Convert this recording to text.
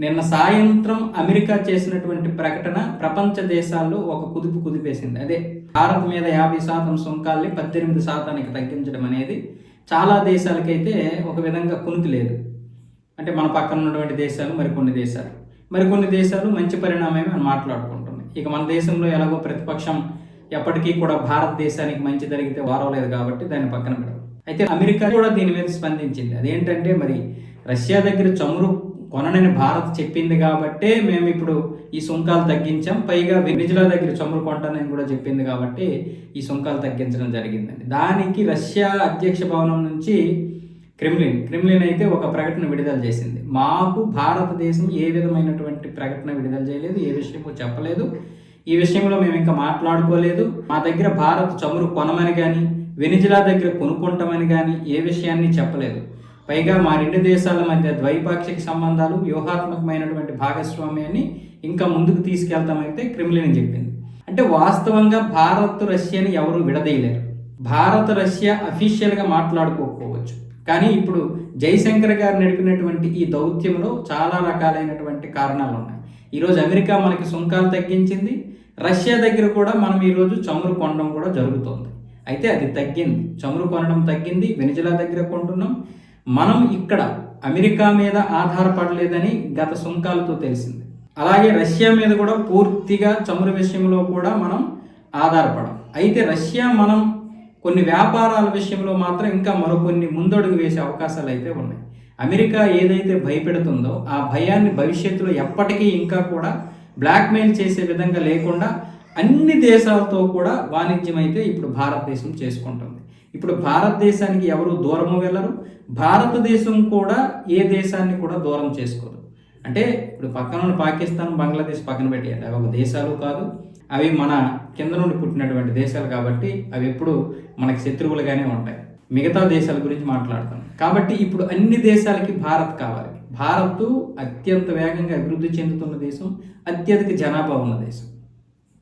నిన్న సాయంత్రం అమెరికా చేసినటువంటి ప్రకటన ప్రపంచ దేశాల్లో ఒక కుదుపు కుదిపేసింది. అదే భారత్ మీద 50% సుంకాల్ని 18% తగ్గించడం అనేది చాలా దేశాలకైతే ఒక విధంగా కునుకు లేదు. అంటే మన పక్కన ఉన్నటువంటి దేశాలు, మరికొన్ని దేశాలు మంచి పరిణామమే అని మాట్లాడుకుంటున్నాయి. ఇక మన దేశంలో ఎలాగో ప్రతిపక్షం ఎప్పటికీ కూడా భారతదేశానికి మంచి జరిగితే వారవలేదు కాబట్టి దాన్ని పక్కన పెడతాం. అయితే అమెరికా కూడా దీని మీద స్పందించింది. అదేంటంటే మరి రష్యా దగ్గర చమురు కొనని భారత్ చెప్పింది కాబట్టే మేము ఇప్పుడు ఈ సుంకాలు తగ్గించాం, పైగా వెనిజులా దగ్గర చమురు కొంటానని కూడా చెప్పింది కాబట్టి ఈ సుంకాలు తగ్గించడం జరిగిందండి. దానికి రష్యా అధ్యక్ష భవనం నుంచి క్రెమ్లిన్ అయితే ఒక ప్రకటన విడుదల చేసింది. మాకు భారతదేశం ఏ విధమైనటువంటి ప్రకటన విడుదల చేయలేదు, ఏ విషయమో చెప్పలేదు, ఈ విషయంలో మేము ఇంకా మాట్లాడుకోలేదు, మా దగ్గర భారత్ చమురు కొనమని కానీ వెనిజులా దగ్గర కొనుక్కుంటామని కానీ ఏ విషయాన్ని చెప్పలేదు. పైగా మా రెండు దేశాల మధ్య ద్వైపాక్షిక సంబంధాలు, వ్యూహాత్మకమైనటువంటి భాగస్వామ్యాన్ని ఇంకా ముందుకు తీసుకెళ్తామైతే క్రెమ్లిన్ చెప్పింది. అంటే వాస్తవంగా భారత్ రష్యాని ఎవరు విడదీయలేరు. భారత్ రష్యా అఫీషియల్గా మాట్లాడుకోకపోవచ్చు, కానీ ఇప్పుడు జైశంకర్ గారు నడిపినటువంటి ఈ దౌత్యంలో చాలా రకాలైనటువంటి కారణాలు ఉన్నాయి. ఈరోజు అమెరికా మనకి సుంకాలు తగ్గించింది, రష్యా దగ్గర కూడా మనం ఈరోజు చమురు కొనడం కూడా జరుగుతుంది. అయితే అది తగ్గింది, చమురు కొనడం తగ్గింది, వెనిజులా దగ్గర కొంటున్నాం. మనం ఇక్కడ అమెరికా మీద ఆధారపడలేదని గత సుంకాలతో తెలిసింది. అలాగే రష్యా మీద కూడా పూర్తిగా చమురు విషయంలో కూడా మనం ఆధారపడం. అయితే రష్యా మనం కొన్ని వ్యాపారాల విషయంలో మాత్రం ఇంకా మరికొన్ని ముందడుగు వేసే అవకాశాలు అయితే ఉన్నాయి. అమెరికా ఏదైతే భయపెడుతుందో ఆ భయాన్ని భవిష్యత్తులో ఎప్పటికీ ఇంకా కూడా బ్లాక్మెయిల్ చేసే విధంగా లేకుండా అన్ని దేశాలతో కూడా వాణిజ్యం అయితే ఇప్పుడు భారతదేశం చేసుకుంటుంది. ఇప్పుడు భారతదేశానికి ఎవరు దూరము వెళ్ళరు, భారతదేశం కూడా ఏ దేశాన్ని కూడా దూరం చేసుకోదు. అంటే ఇప్పుడు పక్కన ఉన్న పాకిస్తాన్, బంగ్లాదేశ్ పక్కన పెట్టేయాలి, అవి ఒక దేశాలు కాదు, అవి మన కింద నుండి పుట్టినటువంటి దేశాలు కాబట్టి అవి ఎప్పుడు మనకి శత్రువులుగానే ఉంటాయి. మిగతా దేశాల గురించి మాట్లాడతాం కాబట్టి ఇప్పుడు అన్ని దేశాలకి భారత్ కావాలి. భారత్ అత్యంత వేగంగా అభివృద్ధి చెందుతున్న దేశం, అత్యధిక జనాభా ఉన్న దేశం.